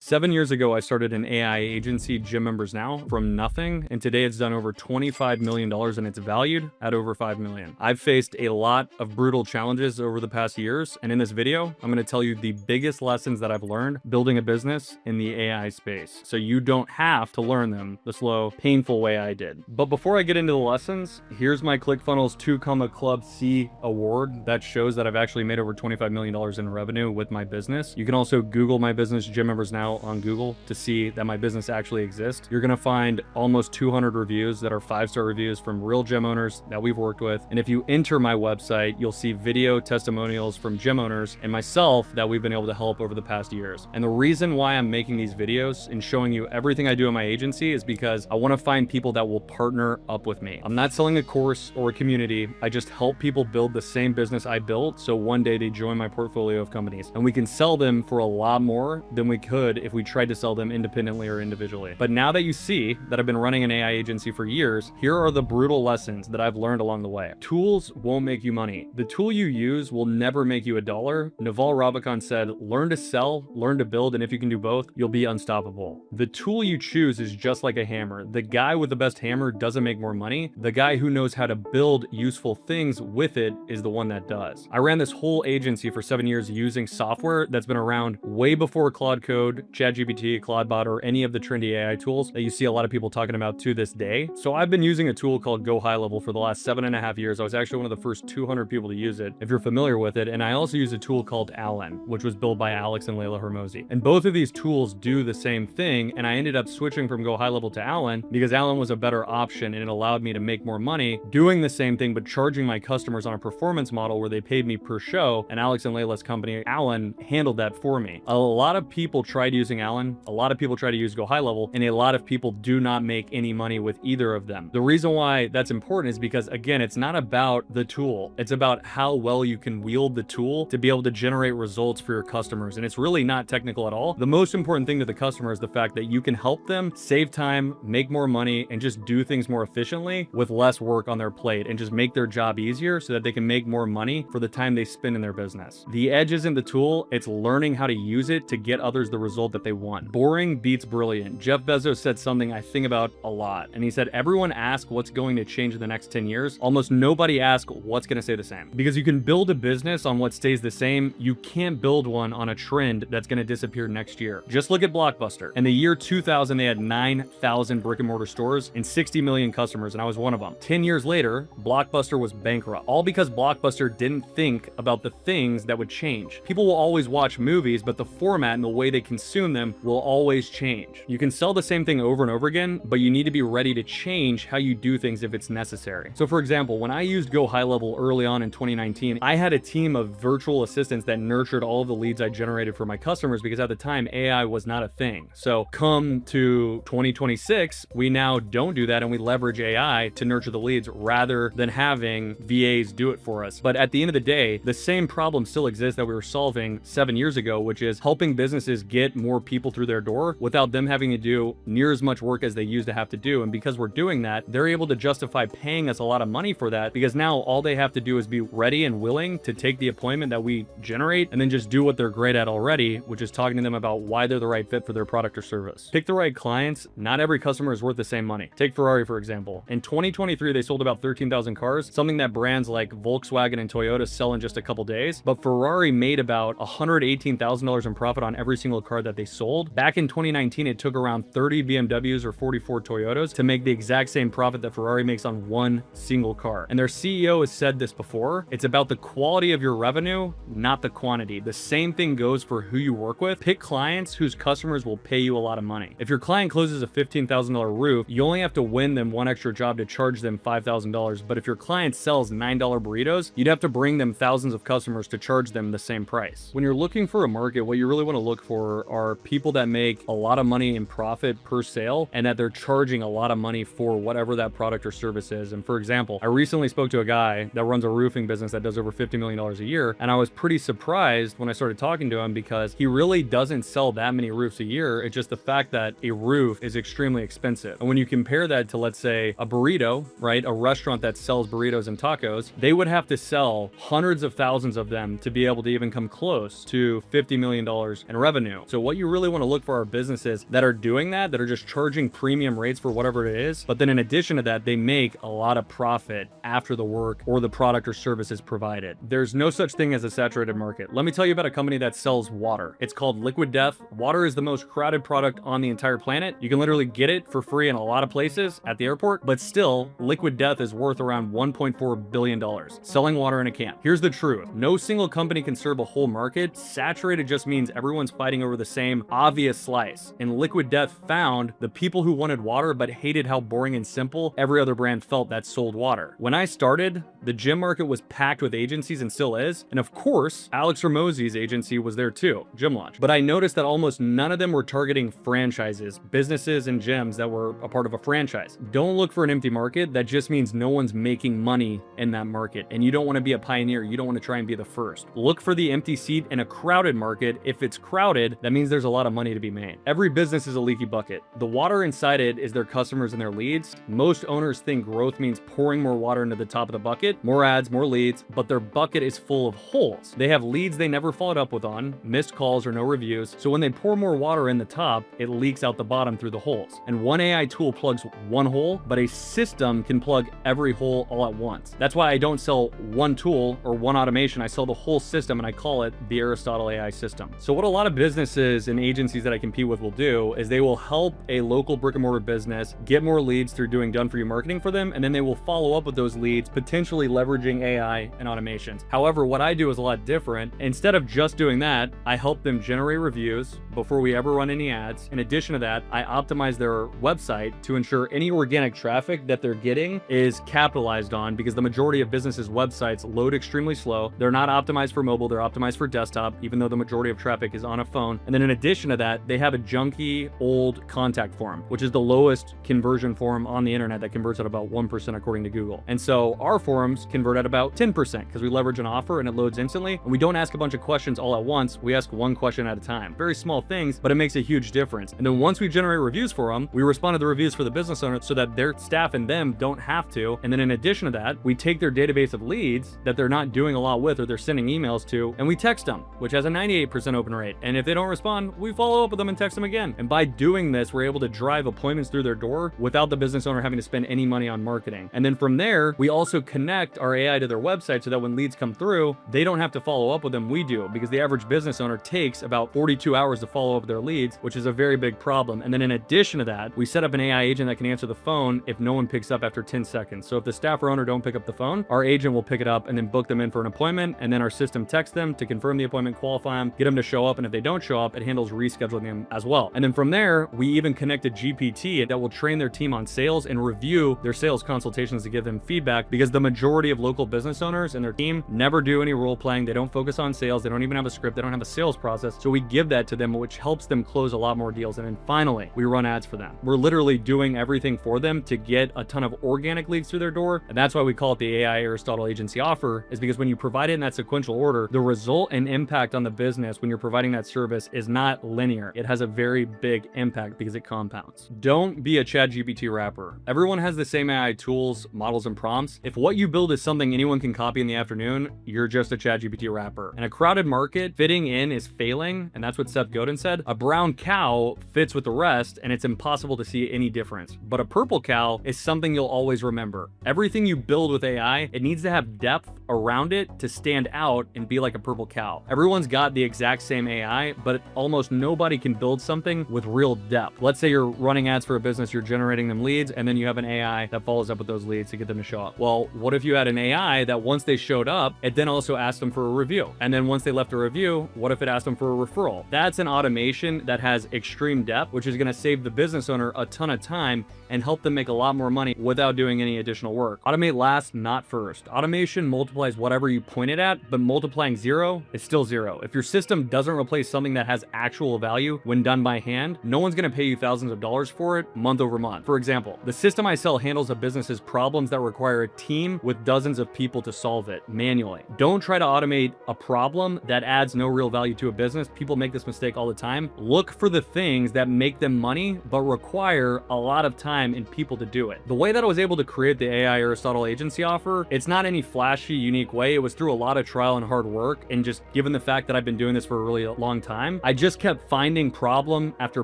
7 years ago, I started an AI agency, Gym Members Now, from nothing, and today it's done over $25 million and it's valued at over $5 million. I've faced a lot of brutal challenges over the past years, and in this video, I'm gonna tell you the biggest lessons that I've learned building a business in the AI space, so you don't have to learn them the slow, painful way I did. But before I get into the lessons, here's my ClickFunnels 2 Club C award that shows that I've actually made over $25 million in revenue with my business. You can also Google my business, Gym Members Now, on Google to see that my business actually exists. You're gonna find almost 200 reviews that are 5-star reviews from real gym owners that we've worked with. And if you enter my website, you'll see video testimonials from gym owners and myself that we've been able to help over the past years. And the reason why I'm making these videos and showing you everything I do in my agency is because I wanna find people that will partner up with me. I'm not selling a course or a community. I just help people build the same business I built, so one day they join my portfolio of companies and we can sell them for a lot more than we could if we tried to sell them independently or individually. But now that you see that I've been running an AI agency for years, here are the brutal lessons that I've learned along the way. Tools won't make you money. The tool you use will never make you $1. Naval Ravikant said, learn to sell, learn to build, and if you can do both, you'll be unstoppable. The tool you choose is just like a hammer. The guy with the best hammer doesn't make more money. The guy who knows how to build useful things with it is the one that does. I ran this whole agency for 7 years using software that's been around way before Claude Code, ChatGPT, Claudebot, or any of the trendy AI tools that you see a lot of people talking about to this day. So I've been using a tool called Go High Level for the last 7.5 years. I was actually one of the first 200 people to use it, if you're familiar with it. And I also use a tool called Alan, which was built by Alex and Layla Hermosi. And both of these tools do the same thing. And I ended up switching from Go High Level to Alan because Alan was a better option and it allowed me to make more money doing the same thing, but charging my customers on a performance model where they paid me per show. And Alex and Layla's company, Alan, handled that for me. A lot of people tried using Alan. A lot of people try to use Go High Level, and a lot of people do not make any money with either of them. The reason why that's important is because, again, it's not about the tool. It's about how well you can wield the tool to be able to generate results for your customers. And it's really not technical at all. The most important thing to the customer is the fact that you can help them save time, make more money, and just do things more efficiently with less work on their plate and just make their job easier so that they can make more money for the time they spend in their business. The edge isn't the tool, it's learning how to use it to get others the result that they want. Boring beats brilliant. Jeff Bezos said something I think about a lot, and he said, everyone asks what's going to change in the next 10 years. Almost nobody asks what's going to stay the same. Because you can build a business on what stays the same, you can't build one on a trend that's going to disappear next year. Just look at Blockbuster. In the year 2000, they had 9,000 brick and mortar stores and 60 million customers, and I was one of them. 10 years later, Blockbuster was bankrupt, all because Blockbuster didn't think about the things that would change. People will always watch movies, but the format and the way they consume them will always change. You can sell the same thing over and over again, but you need to be ready to change how you do things if it's necessary. So for example, when I used Go High Level early on in 2019, I had a team of virtual assistants that nurtured all of the leads I generated for my customers because at the time AI was not a thing. So come to 2026, we now don't do that and we leverage AI to nurture the leads rather than having VAs do it for us. But at the end of the day, the same problem still exists that we were solving 7 years ago, which is helping businesses get more people through their door without them having to do near as much work as they used to have to do. And because we're doing that, they're able to justify paying us a lot of money for that because now all they have to do is be ready and willing to take the appointment that we generate and then just do what they're great at already, which is talking to them about why they're the right fit for their product or service. Pick the right clients. Not every customer is worth the same money. Take Ferrari, for example. In 2023, they sold about 13,000 cars, something that brands like Volkswagen and Toyota sell in just a couple days. But Ferrari made about $118,000 in profit on every single car that they sold. Back in 2019, it took around 30 BMWs or 44 Toyotas to make the exact same profit that Ferrari makes on one single car. And their CEO has said this before, it's about the quality of your revenue, not the quantity. The same thing goes for who you work with. Pick clients whose customers will pay you a lot of money. If your client closes a $15,000 roof, you only have to win them one extra job to charge them $5,000. But if your client sells $9 burritos, you'd have to bring them thousands of customers to charge them the same price. When you're looking for a market, what you really want to look for are people that make a lot of money in profit per sale and that they're charging a lot of money for whatever that product or service is. And for example, I recently spoke to a guy that runs a roofing business that does over $50 million a year. And I was pretty surprised when I started talking to him because he really doesn't sell that many roofs a year. It's just the fact that a roof is extremely expensive. And when you compare that to, let's say, a burrito, right? A restaurant that sells burritos and tacos, they would have to sell hundreds of thousands of them to be able to even come close to $50 million in revenue. So what you really want to look for are businesses that are doing that are just charging premium rates for whatever it is. But then in addition to that, they make a lot of profit after the work or the product or service is provided. There's no such thing as a saturated market. Let me tell you about a company that sells water. It's called Liquid Death. Water is the most crowded product on the entire planet. You can literally get it for free in a lot of places at the airport, but still, Liquid Death is worth around $1.4 billion selling water in a can. Here's the truth. No single company can serve a whole market. Saturated just means everyone's fighting over the same obvious slice. And Liquid Death found the people who wanted water but hated how boring and simple every other brand felt that sold water. When I started, the gym market was packed with agencies and still is. And of course, Alex Hormozi's agency was there too, Gym Launch. But I noticed that almost none of them were targeting franchises, businesses and gyms that were a part of a franchise. Don't look for an empty market. That just means no one's making money in that market. And you don't want to be a pioneer. You don't want to try and be the first. Look for the empty seat in a crowded market. If it's crowded, that means there's a lot of money to be made. Every business is a leaky bucket. The water inside it is their customers and their leads. Most owners think growth means pouring more water into the top of the bucket, more ads, more leads, but their bucket is full of holes. They have leads they never followed up with on, missed calls or no reviews. So when they pour more water in the top, it leaks out the bottom through the holes. And one AI tool plugs one hole, but a system can plug every hole all at once. That's why I don't sell one tool or one automation. I sell the whole system and I call it the Aristotle AI system. So what a lot of businesses and agencies that I compete with will do is they will help a local brick and mortar business get more leads through doing done for you marketing for them. And then they will follow up with those leads, potentially leveraging AI and automations. However, what I do is a lot different. Instead of just doing that, I help them generate reviews before we ever run any ads. In addition to that, I optimize their website to ensure any organic traffic that they're getting is capitalized on, because the majority of businesses' websites load extremely slow. They're not optimized for mobile, they're optimized for desktop, even though the majority of traffic is on a phone. And then in addition to that, they have a junky old contact form, which is the lowest conversion form on the internet that converts at about 1% according to Google. And so our forms convert at about 10% because we leverage an offer and it loads instantly. And we don't ask a bunch of questions all at once. We ask one question at a time. Very small things, but it makes a huge difference. And then once we generate reviews for them, we respond to the reviews for the business owner so that their staff and them don't have to. And then in addition to that, we take their database of leads that they're not doing a lot with or they're sending emails to, and we text them, which has a 98% open rate. And if they don't respond, we follow up with them and text them again. And by doing this, we're able to drive appointments through their door without the business owner having to spend any money on marketing. And then from there, we also connect our AI to their website so that when leads come through, they don't have to follow up with them. We do, because the average business owner takes about 42 hours to follow up with their leads, which is a very big problem. And then in addition to that, we set up an AI agent that can answer the phone if no one picks up after 10 seconds. So if the staff or owner don't pick up the phone, our agent will pick it up and then book them in for an appointment. And then our system texts them to confirm the appointment, qualify them, get them to show up. And if they don't show up, it handles rescheduling them as well. And then from there, we even connect a GPT that will train their team on sales and review their sales consultations to give them feedback, because the majority of local business owners and their team never do any role playing. They don't focus on sales. They don't even have a script. They don't have a sales process. So we give that to them, which helps them close a lot more deals. And then finally, we run ads for them. We're literally doing everything for them to get a ton of organic leads through their door. And that's why we call it the AI Aristotle agency offer, is because when you provide it in that sequential order, the result and impact on the business when you're providing that service is not linear. It has a very big impact because it compounds. Don't be a ChatGPT wrapper. Everyone has the same AI tools, models, and prompts. If what you build is something anyone can copy in the afternoon, you're just a ChatGPT wrapper. In a crowded market, fitting in is failing, and that's what Seth Godin said. A brown cow fits with the rest, and it's impossible to see any difference. But a purple cow is something you'll always remember. Everything you build with AI, it needs to have depth around it to stand out and be like a purple cow. Everyone's got the exact same AI, but almost nobody can build something with real depth. Let's say you're running ads for a business, you're generating them leads, and then you have an AI that follows up with those leads to get them to show up. Well, what if you had an AI that once they showed up, it then also asked them for a review? And then once they left a review, what if it asked them for a referral? That's an automation that has extreme depth, which is going to save the business owner a ton of time and help them make a lot more money without doing any additional work. Automate last, not first. Automation multiplies whatever you point it at, but multiplying zero is still zero. If your system doesn't replace something that has actual value when done by hand, no one's going to pay you thousands of dollars for it month over month. For example, the system I sell handles a business's problems that require a team with dozens of people to solve it manually. Don't try to automate a problem that adds no real value to a business. People make this mistake all the time. Look for the things that make them money, but require a lot of time and people to do it. The way that I was able to create the AI Aristotle agency offer, it's not any flashy, unique way. It was through a lot of trial and hard work. And just given the fact that I've been doing this for a really long time, I just kept finding problem after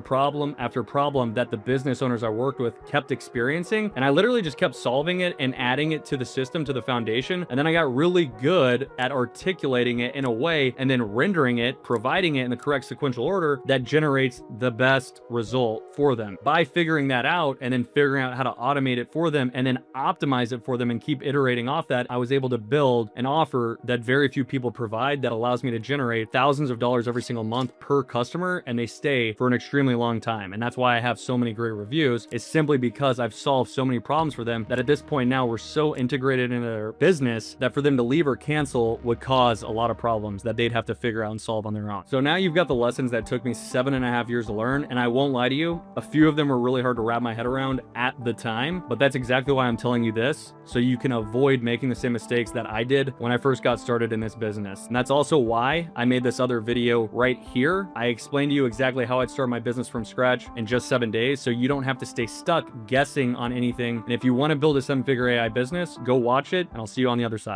problem after problem that the business owners I worked with kept experiencing. And I literally just kept solving it and adding it to the system, to the foundation. And then I got really good at articulating it in a way and then rendering it, providing it in the correct sequential order that generates the best result for them. By figuring that out and then figuring out how to automate it for them and then optimize it for them and keep iterating off that, I was able to build an offer that very few people provide that allows me to generate thousands of dollars every single month per customer, and they stay for an extremely long time. And that's why I have so many great reviews, is simply because I've solved so many problems for them that at this point now we're so integrated into their business that for them to leave or cancel would cause a lot of problems that they'd have to figure out and solve on their own. So now you've got the lessons that took me 7.5 years to learn, and I won't lie to you, a few of them were really hard to wrap my head around at the time, but that's exactly why I'm telling you this, so you can avoid making the same mistakes that I did when I first got started in this business. And that's also why I made this other video right here. I explained to you exactly how I'd start my business from scratch in just 7 days, so you don't have to stay stuck guessing on anything. And if you want to build a 7-figure AI business, go watch it, and I'll see you on the other side.